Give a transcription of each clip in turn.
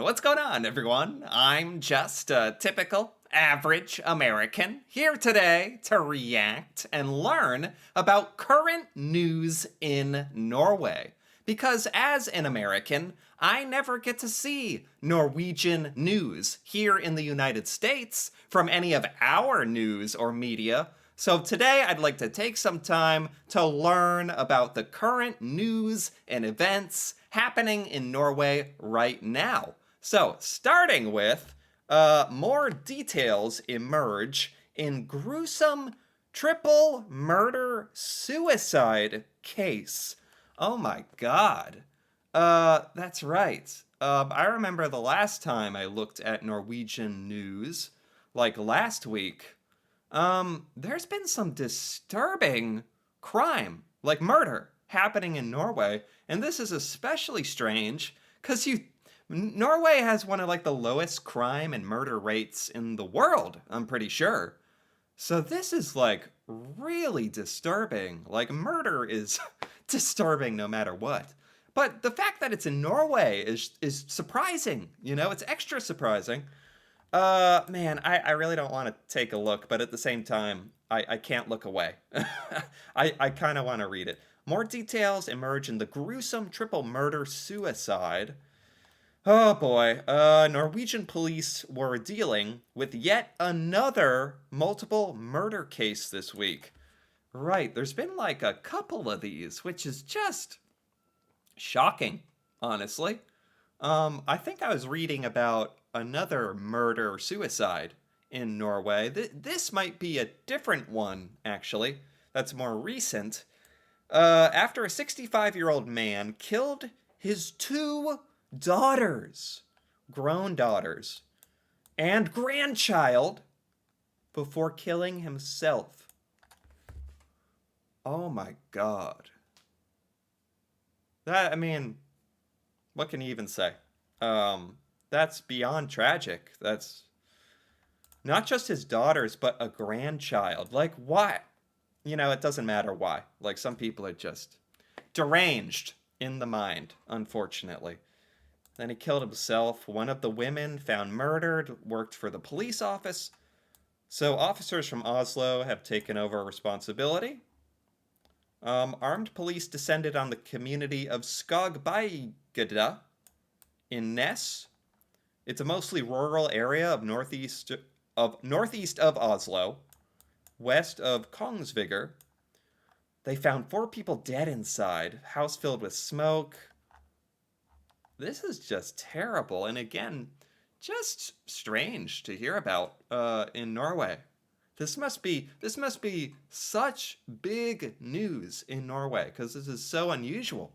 What's going on, everyone? I'm just a typical, average American here today to react and learn about current news in Norway. Because as an American, I never get to see Norwegian news here in the United States from any of our news or media. So today I'd like to take some time to learn about the current news and events happening in Norway right now. So starting with, more details emerge in gruesome triple murder suicide case. Oh my god. That's right. I remember the last time I looked at Norwegian news, like last week, there's been some disturbing crime, like murder, happening in Norway, and this is especially strange because Norway has one of like the lowest crime and murder rates in the world, I'm pretty sure. So this is like really disturbing. Like murder is disturbing no matter what. But the fact that it's in Norway is surprising, it's extra surprising. Man, I really don't want to take a look, but at the same time, I can't look away. I kind of want to read it. More details emerge in the gruesome triple murder suicide. Oh boy, Norwegian police were dealing with yet another multiple murder case this week. Right, there's been like a couple of these, which is just shocking, honestly. I think I was reading about another murder suicide in Norway. This might be a different one, actually. That's more recent. After a 65-year-old man killed his two daughters, grown daughters, and grandchild before killing himself. Oh my god. What can you even say? That's beyond tragic. That's not just his daughters, but a grandchild. Like, why? It doesn't matter why. Like, some people are just deranged in the mind, unfortunately. Then he killed himself. One of the women found murdered worked for the police office. So officers from Oslo have taken over responsibility. Armed police descended on the community of Skogbygda in Ness. It's a mostly rural area of northeast of Oslo, west of Kongsvinger. They found 4 people dead inside, house filled with smoke. This is just terrible, and again, just strange to hear about in Norway. This must be such big news in Norway because this is so unusual.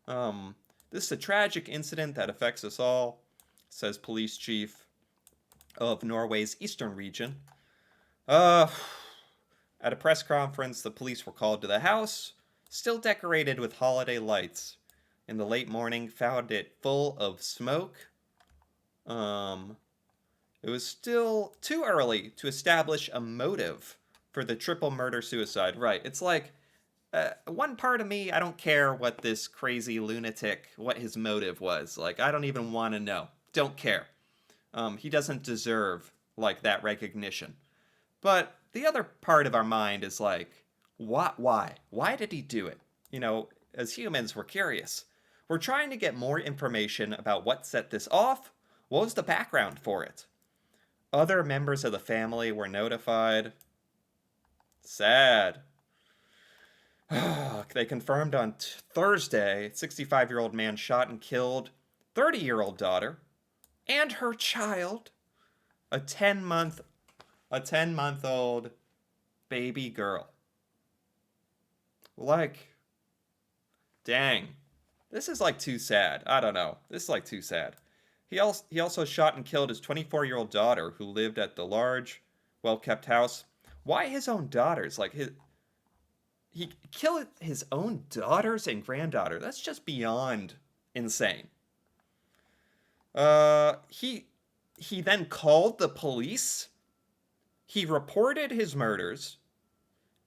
This is a tragic incident that affects us all, says police chief of Norway's eastern region. At a press conference, the police were called to the house, still decorated with holiday lights. In the late morning, found it full of smoke. It was still too early to establish a motive for the triple murder suicide. Right, it's like, one part of me, I don't care what this crazy lunatic, what his motive was. Like, I don't even want to know. Don't care. He doesn't deserve, like, that recognition. But the other part of our mind is like, why? Why did he do it? As humans, we're curious. We're trying to get more information about what set this off. What was the background for it? Other members of the family were notified. Sad. They confirmed on Thursday, 65-year-old man shot and killed 30-year-old daughter and her child, a 10-month-old baby girl. Like, dang. This is like too sad. I don't know. This is like too sad. He also shot and killed his 24-year-old daughter who lived at the large, well-kept house. Why his own daughters? Like, he killed his own daughters and granddaughter. That's just beyond insane. He then called the police. He reported his murders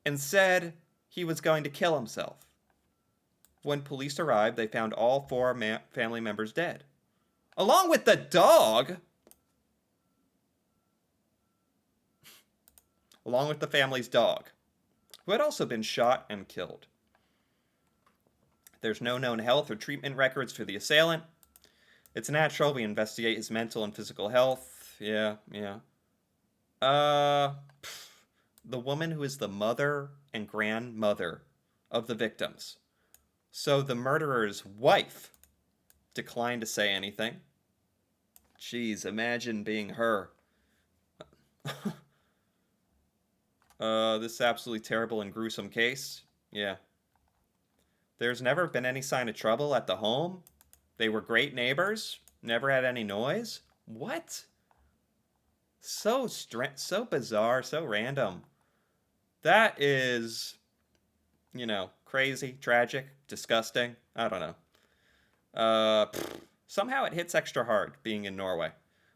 and said he was going to kill himself. When police arrived, they found all 4 family members dead. along with the dog, along with the family's dog, who had also been shot and killed. There's no known health or treatment records for the assailant. It's natural we investigate his mental and physical health. Yeah. The woman who is the mother and grandmother of the victims. So the murderer's wife declined to say anything. Jeez, imagine being her. This is absolutely terrible and gruesome case. Yeah. There's never been any sign of trouble at the home. They were great neighbors. Never had any noise. What? So bizarre, so random. That is, crazy, tragic, disgusting. I don't know. Somehow it hits extra hard being in Norway.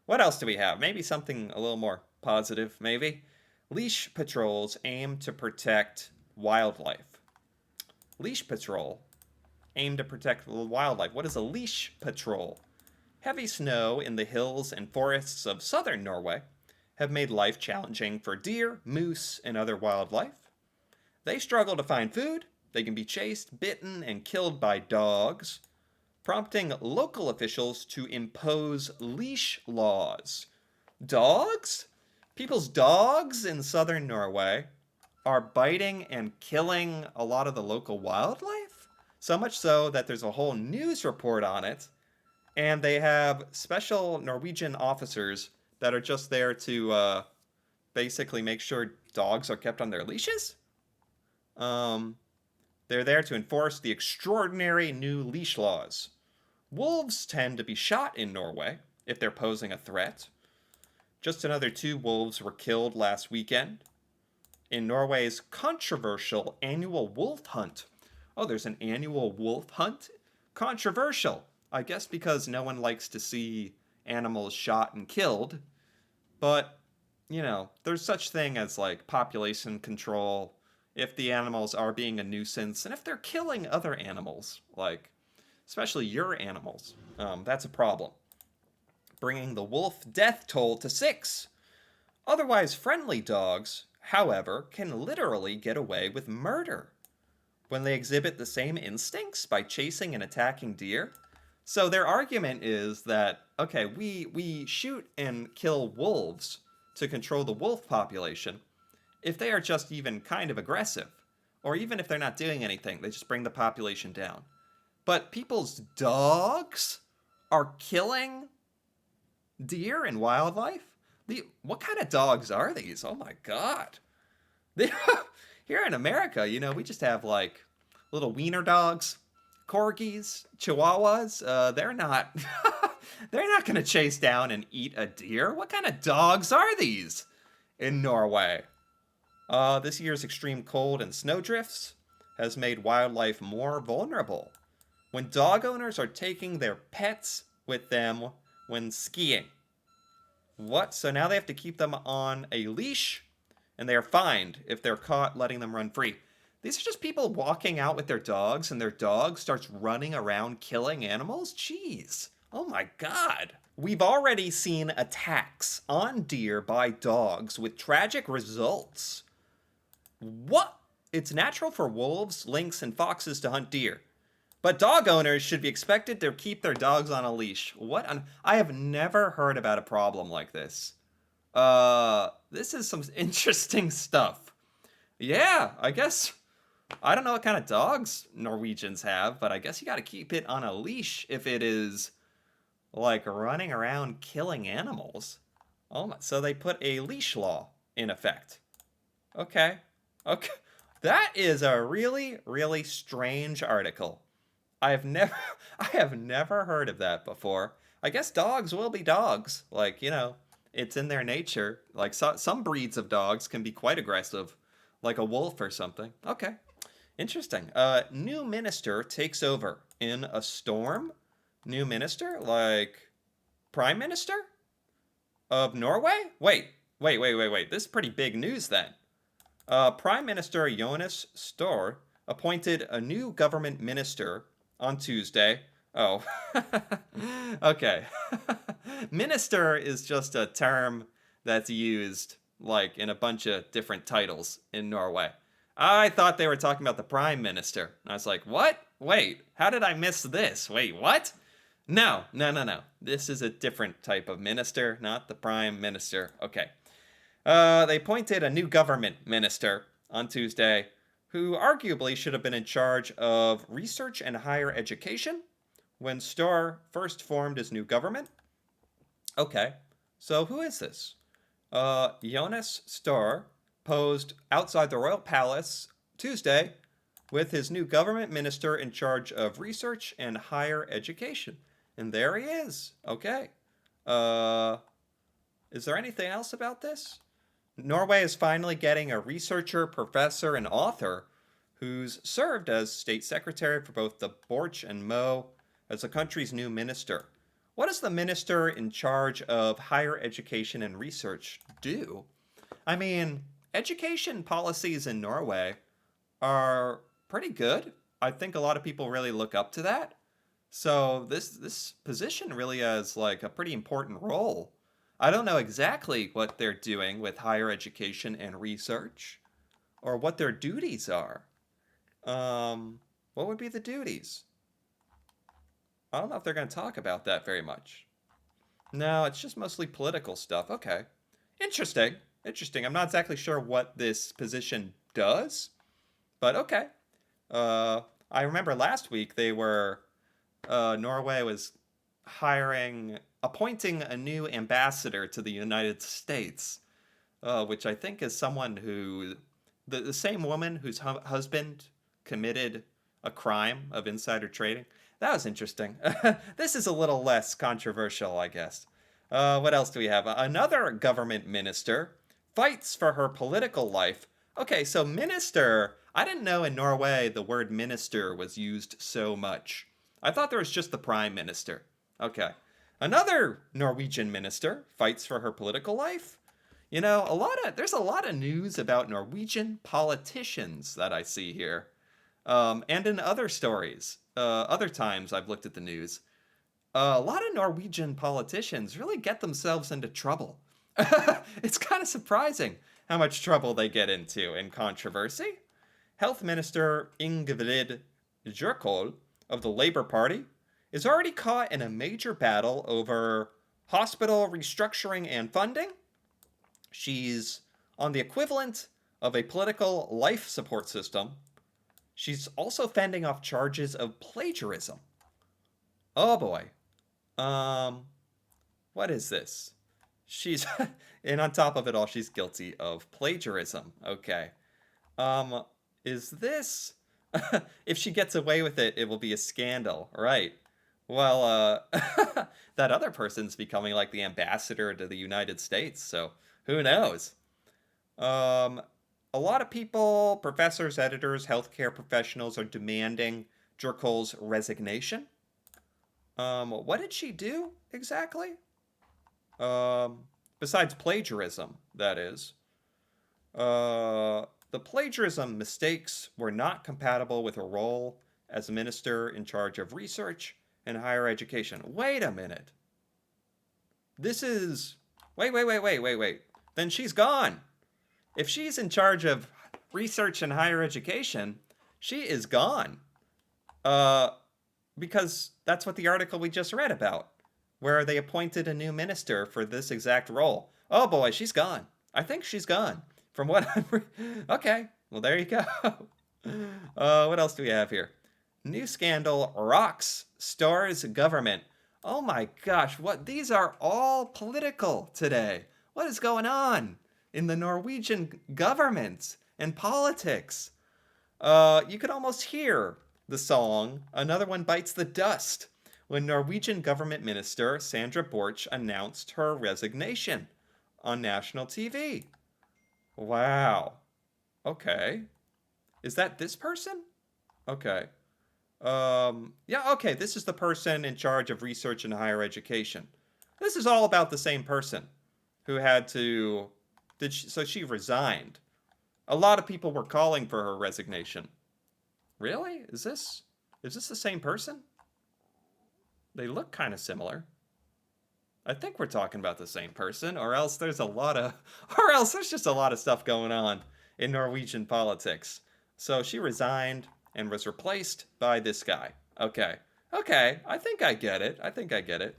What else do we have? Maybe something a little more positive, maybe. Leash patrols aim to protect wildlife. Leash patrol aim to protect wildlife. What is a leash patrol? Heavy snow in the hills and forests of southern Norway have made life challenging for deer, moose, and other wildlife. They struggle to find food. They can be chased, bitten, and killed by dogs, prompting local officials to impose leash laws. Dogs? People's dogs in southern Norway are biting and killing a lot of the local wildlife? So much so that there's a whole news report on it, and they have special Norwegian officers that are just there to basically make sure dogs are kept on their leashes. They're there to enforce the extraordinary new leash laws. Wolves tend to be shot in Norway if they're posing a threat. Just another 2 wolves were killed last weekend in Norway's controversial annual wolf hunt. Oh, there's an annual wolf hunt? Controversial. I guess because no one likes to see animals shot and killed. But, there's such thing as like population control if the animals are being a nuisance and if they're killing other animals, like especially your animals. That's a problem. Bringing the wolf death toll to 6. Otherwise friendly dogs, however, can literally get away with murder when they exhibit the same instincts by chasing and attacking deer. So their argument is that, okay, we shoot and kill wolves to control the wolf population if they are just even kind of aggressive, or even if they're not doing anything, they just bring the population down. But people's dogs are killing deer and wildlife? What kind of dogs are these? Oh my God. Here in America, we just have like little wiener dogs, corgis, chihuahuas. They're not they're not going to chase down and eat a deer. What kind of dogs are these in Norway? This year's extreme cold and snowdrifts has made wildlife more vulnerable when dog owners are taking their pets with them when skiing. What? So now they have to keep them on a leash, and they are fined if they're caught letting them run free. These are just people walking out with their dogs, and their dog starts running around killing animals? Jeez. Oh my God. We've already seen attacks on deer by dogs with tragic results. What? It's natural for wolves, lynx, and foxes to hunt deer, but dog owners should be expected to keep their dogs on a leash. What? I have never heard about a problem like this. This is some interesting stuff. Yeah, I guess. I don't know what kind of dogs Norwegians have, but I guess you got to keep it on a leash if it is like running around killing animals. Oh my, so they put a leash law in effect. Okay. That is a really, really strange article. I have never heard of that before. I guess dogs will be dogs. Like, it's in their nature. Like some breeds of dogs can be quite aggressive, like a wolf or something. Okay. Interesting. New minister takes over in a storm. New minister? Like prime minister of Norway? Wait. This is pretty big news then. Prime Minister Jonas Støre appointed a new government minister on Tuesday Oh. Okay. Minister is just a term that's used like in a bunch of different titles in Norway. I thought they were talking about the prime minister. I was like, "What? Wait, how did I miss this? Wait, what?" No, no, no, no. This is a different type of minister, not the prime minister. Okay. They appointed a new government minister on Tuesday who arguably should have been in charge of research and higher education when Starr first formed his new government. Okay, so who is this? Jonas Starr posed outside the royal palace Tuesday with his new government minister in charge of research and higher education. And there he is. Okay. Uh, is there anything else about this? Norway is finally getting a researcher, professor, and author who's served as state secretary for both the Borch and Mo as the country's new minister. What does the minister in charge of higher education and research do? I mean, education policies in Norway are pretty good. I think a lot of people really look up to that. So this position really has like a pretty important role. I don't know exactly what they're doing with higher education and research or what their duties are. What would be the duties? I don't know if they're going to talk about that very much. No, it's just mostly political stuff. Okay. Interesting. Interesting. I'm not exactly sure what this position does, but okay. Uh, I remember last week Norway was appointing a new ambassador to the United States, which I think is someone the same woman whose husband committed a crime of insider trading. That was interesting. This is a little less controversial, I guess. What else do we have? Another government minister fights for her political life. Okay, so minister, I didn't know in Norway the word minister was used so much. I thought there was just the prime minister. Okay. Another Norwegian minister fights for her political life. You know, there's a lot of news about Norwegian politicians that I see here. And in other stories, other times I've looked at the news, a lot of Norwegian politicians really get themselves into trouble. It's kind of surprising how much trouble they get into in controversy. Health Minister Ingvild Kjerkol of the Labour Party is already caught in a major battle over hospital restructuring and funding. She's on the equivalent of a political life support system. She's also fending off charges of plagiarism. Oh boy. What is this? She's and on top of it all, she's guilty of plagiarism. Okay. Is this if she gets away with it, it will be a scandal, right? Well, that other person's becoming like the ambassador to the United States, so who knows? Um, a lot of people, professors, editors, healthcare professionals are demanding Jerkol's resignation. What did she do exactly? Besides plagiarism, that is. The plagiarism mistakes were not compatible with her role as a minister in charge of research and higher education. Wait a minute. This is. Wait. Then she's gone. If she's in charge of research and higher education, she is gone. Uh, because that's what the article we just read about, where they appointed a new minister for this exact role. Oh boy, she's gone. I think she's gone. From what okay, well there you go. What else do we have here? New scandal rocks Starr's government. Oh my gosh, what these are all political today. What is going on in the Norwegian government and politics? You could almost hear the song Another One Bites the Dust when Norwegian government minister Sandra Borch announced her resignation on national TV. Wow. Okay. Is that this person? Okay. Yeah, okay, this is the person in charge of research and higher education. This is all about the same person who had to so she resigned. A lot of people were calling for her resignation. Really? Is this the same person? They look kind of similar. I think we're talking about the same person, or else there's a lot of, or else there's just a lot of stuff going on in Norwegian politics. So she resigned and was replaced by this guy. Okay. Okay. I think I get it. I think I get it.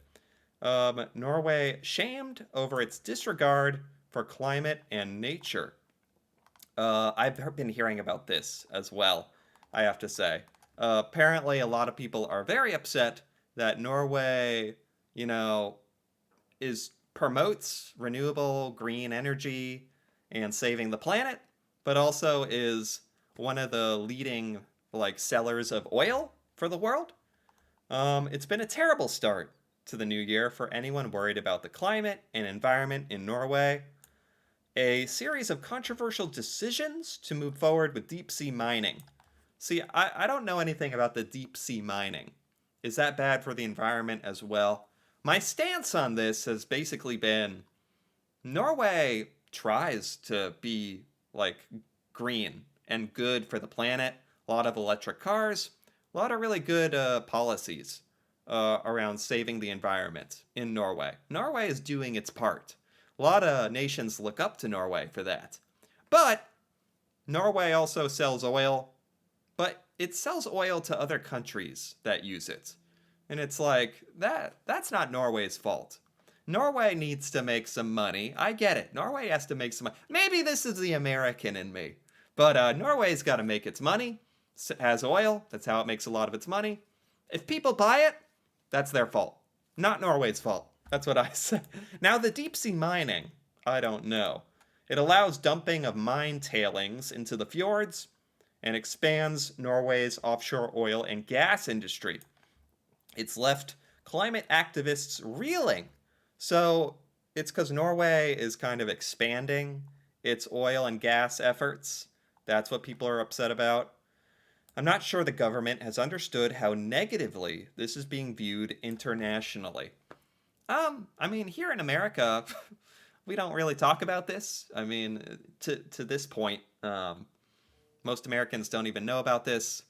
Norway shamed over its disregard for climate and nature. I've been hearing about this as well, I have to say. Apparently, a lot of people are very upset that Norway, you know, is promotes renewable green energy and saving the planet, but also is one of the leading like sellers of oil for the world. It's been a terrible start to the new year for anyone worried about the climate and environment in Norway. A series of controversial decisions to move forward with deep sea mining. See, I don't know anything about the deep sea mining. Is that bad for the environment as well? My stance on this has basically been Norway tries to be like green and good for the planet. A lot of electric cars, a lot of really good policies around saving the environment in Norway. Norway is doing its part. A lot of nations look up to Norway for that. But Norway also sells oil, but it sells oil to other countries that use it. And it's like, that's not Norway's fault. Norway needs to make some money. I get it. Norway has to make some money. Maybe this is the American in me. But Norway's got to make its money. It has oil. That's how it makes a lot of its money. If people buy it, that's their fault. Not Norway's fault. That's what I say. Now, the deep sea mining, I don't know. It allows dumping of mine tailings into the fjords and expands Norway's offshore oil and gas industry. It's left climate activists reeling. So it's because Norway is kind of expanding its oil and gas efforts. That's what people are upset about. I'm not sure the government has understood how negatively this is being viewed internationally. I mean, here in America, we don't really talk about this. I mean, to this point, most Americans don't even know about this.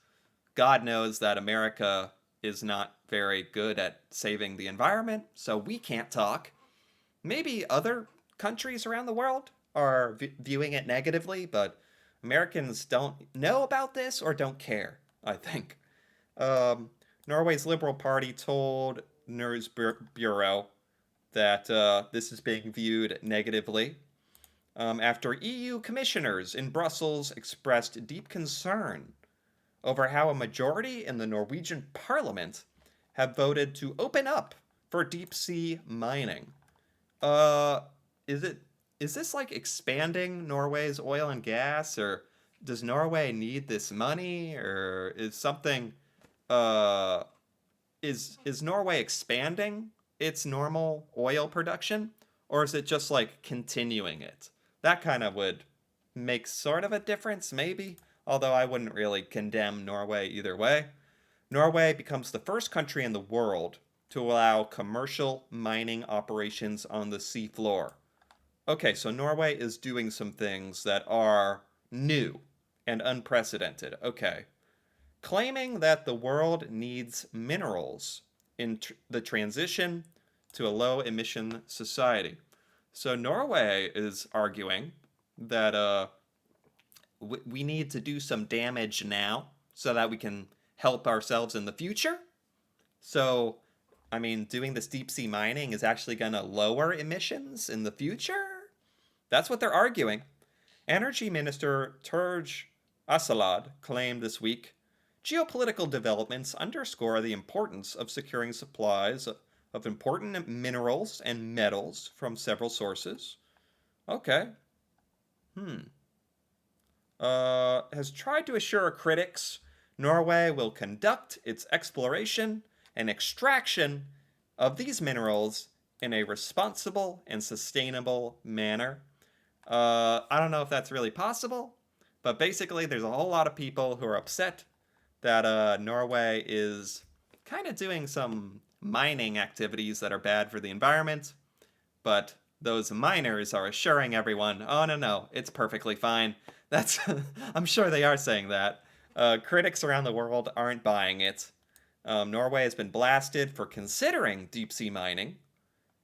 God knows that America is not very good at saving the environment, so we can't talk. Maybe other countries around the world are viewing it negatively, but Americans don't know about this or don't care, I think. Um, Norway's Liberal Party told News Bureau that this is being viewed negatively after EU commissioners in Brussels expressed deep concern over how a majority in the Norwegian parliament have voted to open up for deep sea mining. Uh, is it is this like expanding Norway's oil and gas, or does Norway need this money, or is something uh is Norway expanding its normal oil production, or is it just like continuing it? That kind of would make sort of a difference, maybe. Although I wouldn't really condemn Norway either way. Norway becomes the first country in the world to allow commercial mining operations on the seafloor. Okay, so Norway is doing some things that are new and unprecedented. Okay. Claiming that the world needs minerals in the transition to a low emission society. So Norway is arguing that we need to do some damage now so that we can help ourselves in the future. So, I mean, doing this deep sea mining is actually going to lower emissions in the future? That's what they're arguing. Energy Minister Turj Asalad claimed this week geopolitical developments underscore the importance of securing supplies of important minerals and metals from several sources. Okay. Hmm. Has tried to assure critics Norway will conduct its exploration and extraction of these minerals in a responsible and sustainable manner. I don't know if that's really possible, but basically, there's a whole lot of people who are upset that Norway is kind of doing some mining activities that are bad for the environment, but those miners are assuring everyone, oh, no, no, it's perfectly fine. That's, I'm sure they are saying that. Critics around the world aren't buying it. Norway has been blasted for considering deep sea mining,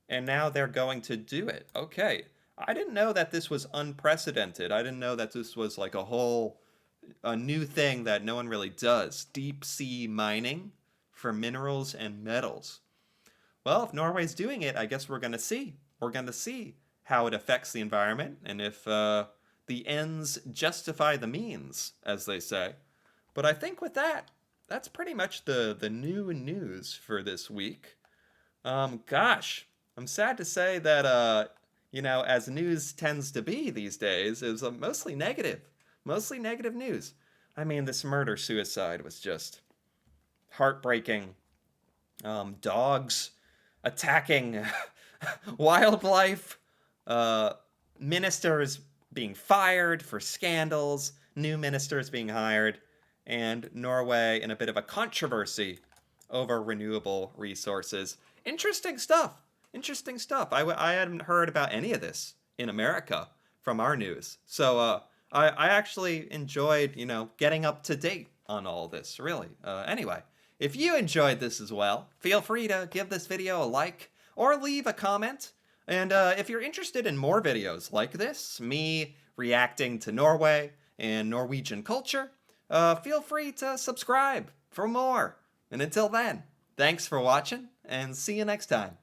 and now they're going to do it. Okay. I didn't know that this was unprecedented. I didn't know that this was like a new thing that no one really does. Deep sea mining for minerals and metals. Well, if Norway's doing it, I guess we're going to see. We're going to see how it affects the environment and if the ends justify the means, as they say. But I think with that, that's pretty much the new news for this week. Gosh, I'm sad to say that, as news tends to be these days, is mostly negative. Mostly negative news. I mean, this murder suicide was just heartbreaking. Dogs attacking wildlife, uh, ministers being fired for scandals, new ministers being hired, and Norway in a bit of a controversy over renewable resources. Interesting stuff. Interesting stuff. I hadn't heard about any of this in America from our news. So I actually enjoyed, getting up to date on all this, really. Anyway, if you enjoyed this as well, feel free to give this video a like or leave a comment. And if you're interested in more videos like this, me reacting to Norway and Norwegian culture, feel free to subscribe for more. And until then, thanks for watching, and see you next time.